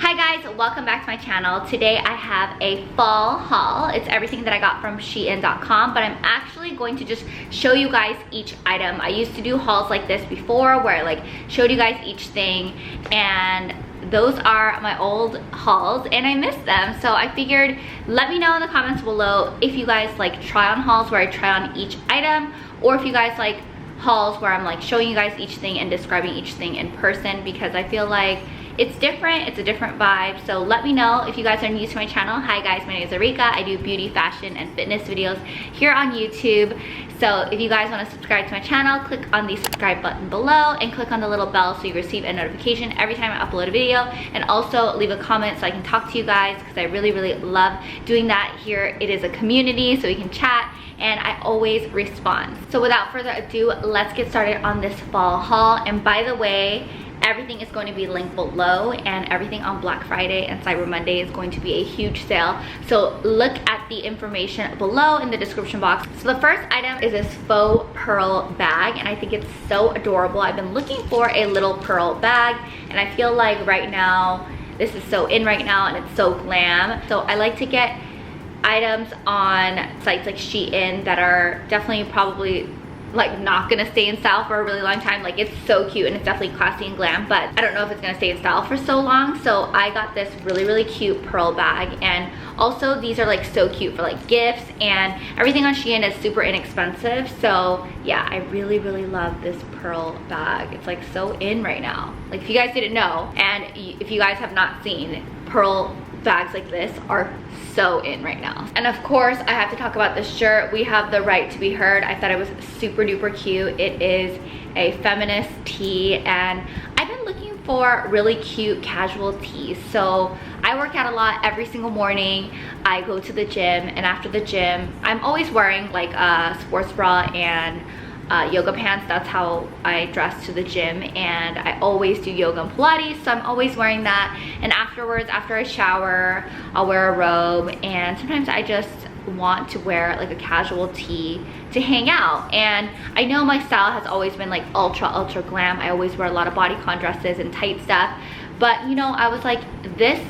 Hi guys, welcome back to my channel. Today I have a fall haul. It's everything that I got from SHEIN.com, but I'm actually going to just show you guys each item. I used to do hauls like this before where I like showed you guys each thing, and those are my old hauls and I miss them. So I figured, let me know in the comments below if you guys like try on hauls where I try on each item, or if you guys like hauls where I'm like showing you guys each thing and describing each thing in person, because I feel like it's different, it's a different vibe. So let me know if you guys are new to my channel. Hi guys, my name is Arika. I do beauty, fashion, and fitness videos here on YouTube. So if you guys want to subscribe to my channel, click on the subscribe button below and click on the little bell so you receive a notification every time I upload a video. And also leave a comment so I can talk to you guys, because I really love doing that here. It is a community so we can chat, and I always respond. So without further ado, let's get started on this fall haul. And by the way, everything is going to be linked below, and everything on Black Friday and Cyber Monday is going to be a huge sale. So look at the information below in the description box. So the first item is this faux pearl bag, and I think it's so adorable. I've been looking for a little pearl bag, and I feel like right now, this is so in right now and it's so glam. So I like to get items on sites like SHEIN that are definitely probably like not gonna stay in style for a really long time. Like, it's so cute and it's definitely classy and glam, but I don't know if it's gonna stay in style for so long. So I got this really cute pearl bag, and also these are like so cute for like gifts, and everything on SHEIN is super inexpensive. So yeah, I really love this pearl bag. It's like so in right now. Like, if you guys didn't know, and if you guys have not seen, pearl bags like this are so in right now. And of course, I have to talk about this shirt. We have the right to be heard. I thought it was super duper cute. It is a feminist tee, and I've been looking for really cute casual tees. So I work out a lot every single morning. I go to the gym, and after the gym, I'm always wearing like a sports bra and yoga pants. That's how I dress to the gym, and I always do yoga and Pilates, so I'm always wearing that. And afterwards, after I shower, I'll wear a robe, and sometimes I just want to wear like a casual tee to hang out. And I know my style has always been like ultra glam. I always wear a lot of bodycon dresses and tight stuff, but you know, I was like, this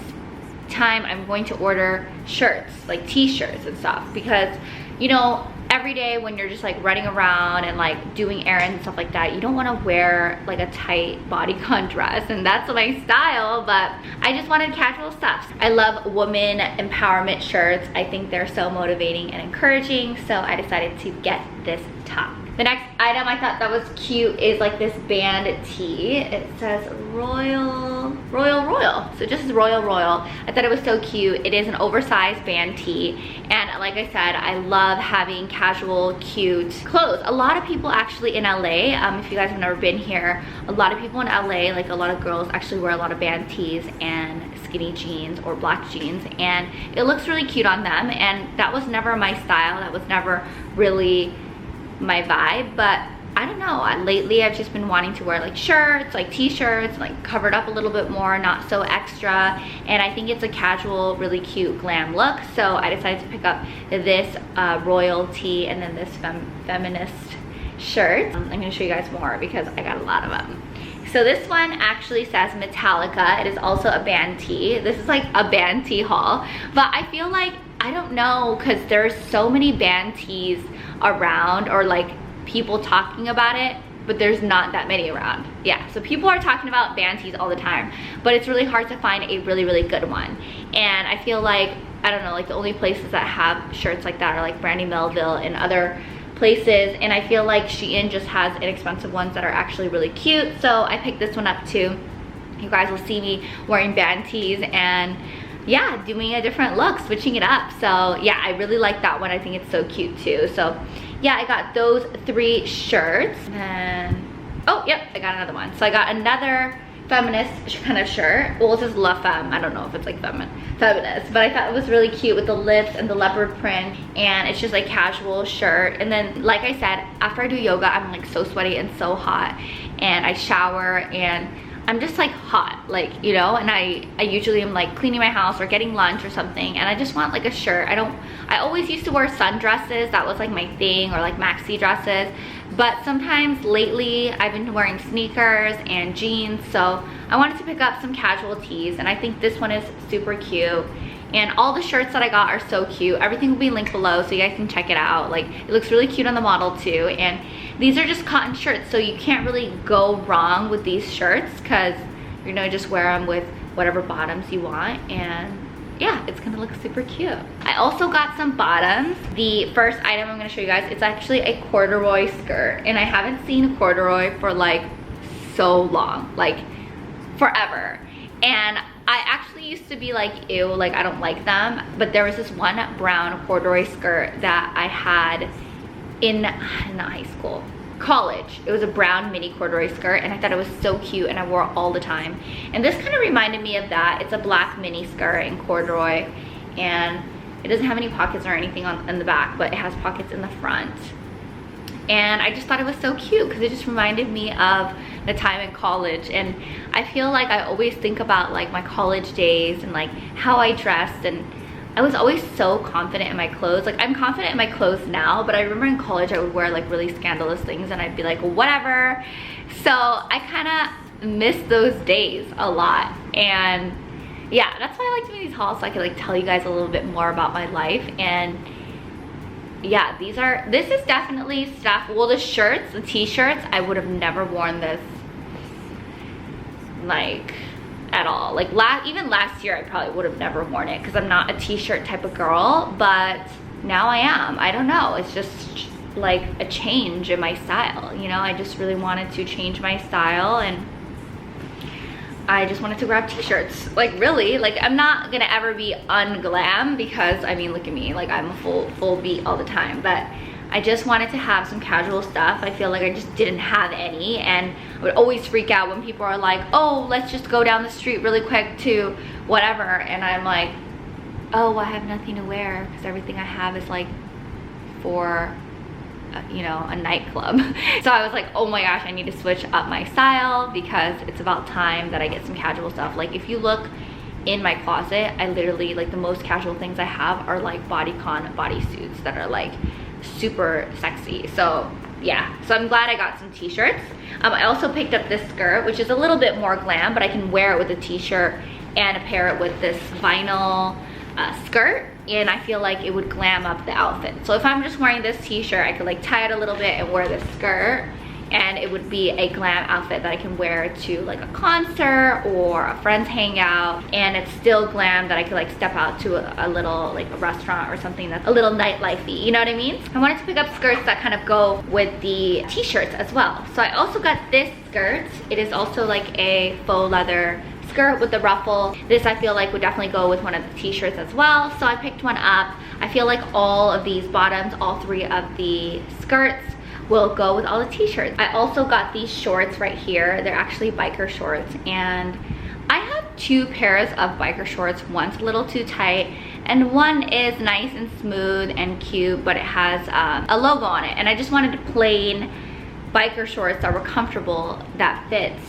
time I'm going to order shirts, like t-shirts and stuff, because you know, every day when you're just like running around and like doing errands and stuff like that, you don't want to wear like a tight bodycon dress, and that's my style. But I just wanted casual stuff. I love woman empowerment shirts. I think they're so motivating and encouraging, so I decided to get this top. The next item I thought that was cute is like this band tee. It says Royal. So just Royal. I thought it was so cute. It is an oversized band tee, and like I said, I love having casual, cute clothes. A lot of people actually in LA, if you guys have never been here, a lot of people in LA, like a lot of girls actually wear a lot of band tees and skinny jeans or black jeans, and it looks really cute on them. And that was never my style. That was never really my vibe, but I don't know, lately I've just been wanting to wear like shirts, like t-shirts, like covered up a little bit more, not so extra, and I think it's a casual, really cute glam look. So I decided to pick up this royal tee and then this feminist shirt. I'm gonna show you guys more because I got a lot of them. So this one actually says Metallica. It is also a band tee. This is like a band tee haul, but I feel like, I don't know, because there's so many band tees around, or like people talking about it, but there's not that many around. Yeah, so people are talking about band tees all the time, but it's really hard to find a really good one. And I feel like, I don't know, like the only places that have shirts like that are like Brandy Melville and other places, and I feel like SHEIN just has inexpensive ones that are actually really cute. So I picked this one up too. You guys will see me wearing band tees and yeah, doing a different look, switching it up. So yeah, I really like that one. I think it's so cute too. So yeah, I got those 3 shirts, and oh yep, I got another one. So I got another feminist kind of shirt. Well, it says La Femme. I don't know if it's like feminist, but I thought it was really cute with the lips and the leopard print, and it's just like casual shirt. And then like I said, after I do yoga, I'm like so sweaty and so hot, and I shower and I'm just like hot, like, you know, and I usually am like cleaning my house or getting lunch or something, and I just want like a shirt. I always used to wear sundresses. That was like my thing, or like maxi dresses, But sometimes lately I've been wearing sneakers and jeans, so I wanted to pick up some casual tees, and I think this one is super cute. And all the shirts that I got are so cute. Everything will be linked below so you guys can check it out. Like, it looks really cute on the model too. And these are just cotton shirts, so you can't really go wrong with these shirts because you're gonna just wear them with whatever bottoms you want. And yeah, it's gonna look super cute. I also got some bottoms. The first item I'm gonna show you guys, it's actually a corduroy skirt. And I haven't seen a corduroy for like so long, like forever. And I actually used to be like, ew, like I don't like them. But there was this one brown corduroy skirt that I had in not high school, college. It was a brown mini corduroy skirt, and I thought it was so cute, and I wore it all the time. And this kind of reminded me of that. It's a black mini skirt in corduroy, and it doesn't have any pockets or anything in the back, but it has pockets in the front. And I just thought it was so cute because it just reminded me of the time in college. And I feel like I always think about like my college days and like how I dressed, and I was always so confident in my clothes. Like, I'm confident in my clothes now, but I remember in college I would wear like really scandalous things and I'd be like, whatever. So I kind of miss those days a lot. And yeah, that's why I like doing these hauls, so I can like tell you guys a little bit more about my life. And yeah, this is definitely stuff. Well, the shirts, the t-shirts, I would have never worn this like at all. Like even last year I probably would have never worn it because I'm not a t-shirt type of girl, but now I am. I don't know, it's just like a change in my style, you know. I just really wanted to change my style, and I just wanted to grab t-shirts. Like, really, like I'm not gonna ever be unglam because I mean, look at me, like I'm a full beat all the time, but I just wanted to have some casual stuff. I feel like I just didn't have any, and I would always freak out when people are like, oh, let's just go down the street really quick to whatever, and I'm like, oh, I have nothing to wear because everything I have is like for you know, a nightclub. So I was like, oh my gosh, I need to switch up my style because it's about time that I get some casual stuff. Like, if you look in my closet, I literally, like, the most casual things I have are like bodycon bodysuits that are like super sexy. So yeah, so I'm glad I got some t-shirts. I also picked up this skirt, which is a little bit more glam, but I can wear it with a t-shirt and pair it with this vinyl skirt, and I feel like it would glam up the outfit. So if I'm just wearing this t-shirt, I could like tie it a little bit and wear this skirt, and it would be a glam outfit that I can wear to like a concert or a friend's hangout, and it's still glam that I could like step out to a little like a restaurant or something that's a little nightlife-y, you know what I mean? I wanted to pick up skirts that kind of go with the t-shirts as well. So I also got this skirt. It is also like a faux leather skirt with the ruffle. This I feel like would definitely go with one of the t-shirts as well, so I picked one up. I feel like all of these bottoms, all three of the skirts, will go with all the t-shirts. I also got these shorts right here. They're actually biker shorts, and I have two pairs of biker shorts. One's a little too tight and one is nice and smooth and cute, but it has a logo on it, and I just wanted plain biker shorts that were comfortable, that fits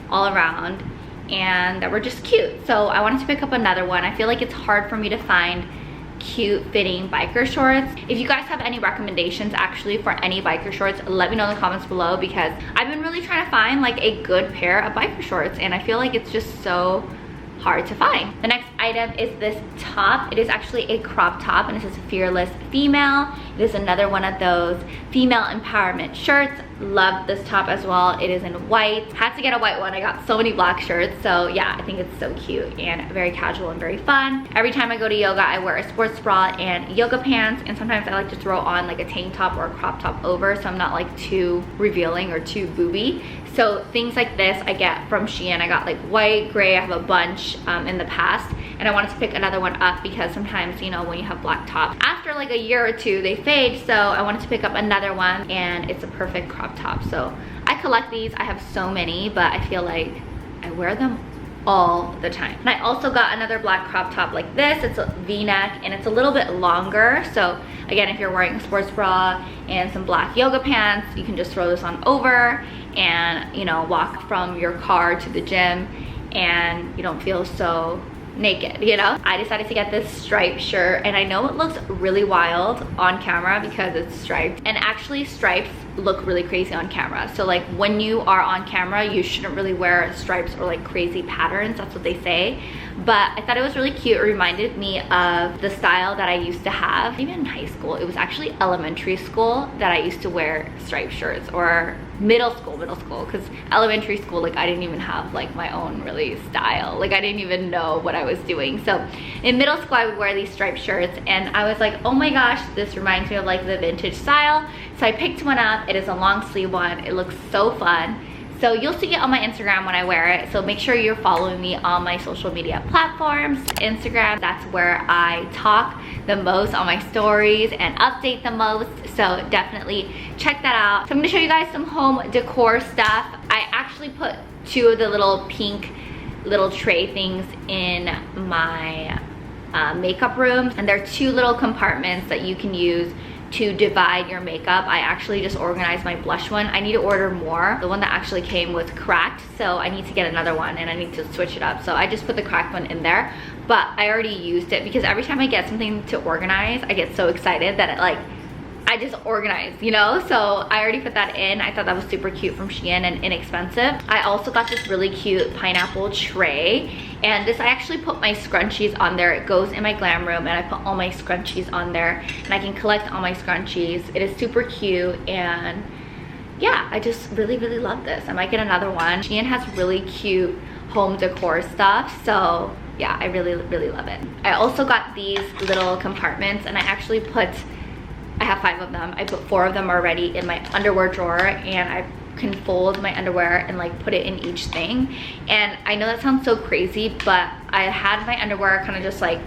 all around, and that were just cute. So I wanted to pick up another one. I feel like it's hard for me to find cute fitting biker shorts. If you guys have any recommendations actually for any biker shorts, let me know in the comments below, because I've been really trying to find like a good pair of biker shorts, and I feel like it's just so hard to find. The next item is this top. It is actually a crop top, and it says Fearless Female. It is another one of those female empowerment shirts. Love this top as well. It is in white. Had to get a white one. I got so many black shirts, so yeah, I think it's so cute and very casual and very fun. Every time I go to yoga, I wear a sports bra and yoga pants, and sometimes I like to throw on like a tank top or a crop top over, so I'm not like too revealing or too booby. So things like this I get from SHEIN. I got like white, gray, I have a bunch in the past, and I wanted to pick another one up because sometimes, you know, when you have black tops, after like a year or two, they fade, so I wanted to pick up another one, and it's a perfect crop top. So I collect these. I have so many, but I feel like I wear them all the time. And I also got another black crop top like this. It's a v-neck and it's a little bit longer, so again, if you're wearing a sports bra and some black yoga pants, you can just throw this on over and, you know, walk from your car to the gym, and you don't feel so, naked, you know? I decided to get this striped shirt, and I know it looks really wild on camera because it's striped, and actually stripes look really crazy on camera. So like when you are on camera, you shouldn't really wear stripes or like crazy patterns, that's what they say. But I thought it was really cute. It reminded me of the style that I used to have even in high school. It was actually elementary school that I used to wear striped shirts, or middle school, because elementary school, like I didn't even have like my own really style. Like I didn't even know what I was doing. So in middle school I would wear these striped shirts, and I was like, oh my gosh, this reminds me of like the vintage style. So I picked one up. It is a long sleeve one. It looks so fun. So you'll see it on my Instagram when I wear it. So make sure you're following me on my social media platforms. Instagram, that's where I talk the most on my stories and update the most. So definitely check that out. So I'm gonna show you guys some home decor stuff. I actually put 2 of the little pink little tray things in my makeup room. And there are 2 little compartments that you can use to divide your makeup. I actually just organized my blush one. I need to order more. The one that actually came was cracked, so I need to get another one, and I need to switch it up. So I just put the cracked one in there, but I already used it because every time I get something to organize, I get so excited that I just organized, you know? So I already put that in. I thought that was super cute from SHEIN and inexpensive. I also got this really cute pineapple tray, and this I actually put my scrunchies on there. It goes in my glam room, and I put all my scrunchies on there, and I can collect all my scrunchies. It is super cute, and yeah, I just really love this. I might get another one. SHEIN has really cute home decor stuff, so yeah, I really love it. I also got these little compartments, and I actually I have 5 of them. I put 4 of them already in my underwear drawer, and I can fold my underwear and like put it in each thing. And I know that sounds so crazy, but I had my underwear kind of just like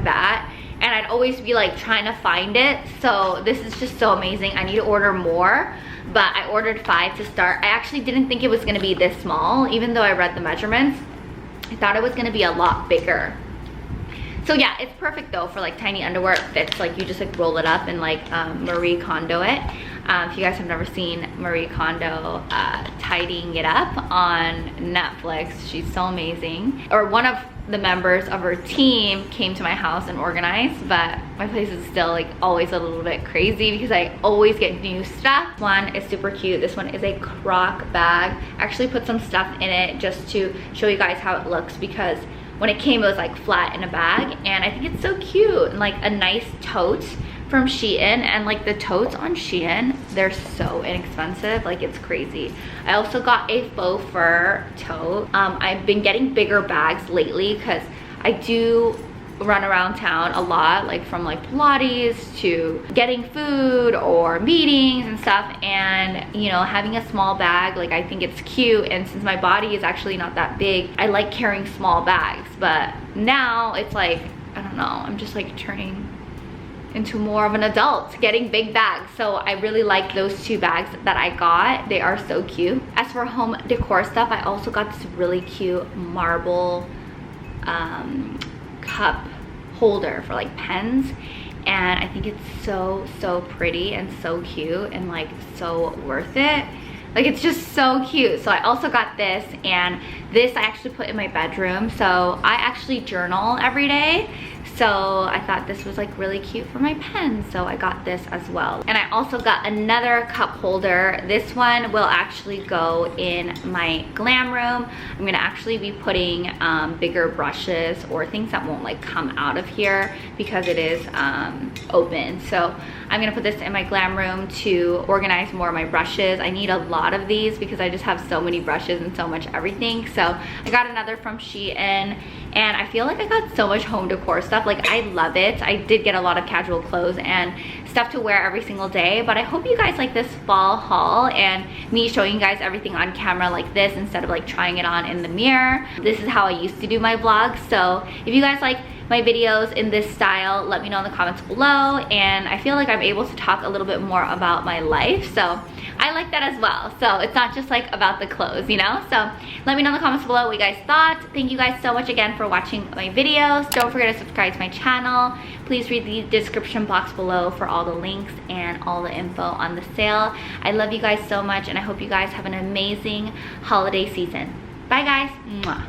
that, and I'd always be like trying to find it. So this is just so amazing. I need to order more, but I ordered 5 to start. I actually didn't think it was gonna be this small, even though I read the measurements. I thought it was gonna be a lot bigger. So yeah, it's perfect though for like tiny underwear. It fits, like you just like roll it up and like Marie Kondo it. If you guys have never seen Marie Kondo tidying it up on Netflix, she's so amazing. Or one of the members of her team came to my house and organized, but my place is still like always a little bit crazy because I always get new stuff. One is super cute. This one is a crock bag. I actually put some stuff in it just to show you guys how it looks, because when it came, it was like flat in a bag, and I think it's so cute. And like a nice tote from SHEIN, and like the totes on SHEIN, they're so inexpensive, like it's crazy. I also got a faux fur tote. I've been getting bigger bags lately because I do run around town a lot, like from like Pilates to getting food or meetings and stuff, and you know, having a small bag, like I think it's cute. And since my body is actually not that big, I like carrying small bags. But now it's like, I don't know, I'm just like turning into more of an adult, getting big bags. So I really like those 2 bags that I got. They are so cute. As for home decor stuff, I also got this really cute marble cup holder for like pens, and I think it's so pretty and so cute and like so worth it. Like it's just so cute. So I also got this, and this I actually put in my bedroom. So I actually journal every day, so I thought this was like really cute for my pen, so I got this as well. And I also got another cup holder. This one will actually go in my glam room. I'm gonna actually be putting bigger brushes or things that won't like come out of here because it is open. So I'm gonna put this in my glam room to organize more of my brushes. I need a lot of these because I just have so many brushes and so much everything. So I got another from SHEIN, and I feel like I got so much home decor stuff. Like I love it. I did get a lot of casual clothes and stuff to wear every single day, but I hope you guys like this fall haul and me showing you guys everything on camera like this instead of like trying it on in the mirror. This is how I used to do my vlogs. So if you guys like my videos in this style, let me know in the comments below. And I feel like I'm able to talk a little bit more about my life, so I like that as well. So it's not just like about the clothes, you know? So let me know in the comments below what you guys thought. Thank you guys so much again for watching my videos. Don't forget to subscribe to my channel. Please read the description box below for all the links and all the info on the sale. I love you guys so much, and I hope you guys have an amazing holiday season. Bye guys. Mwah.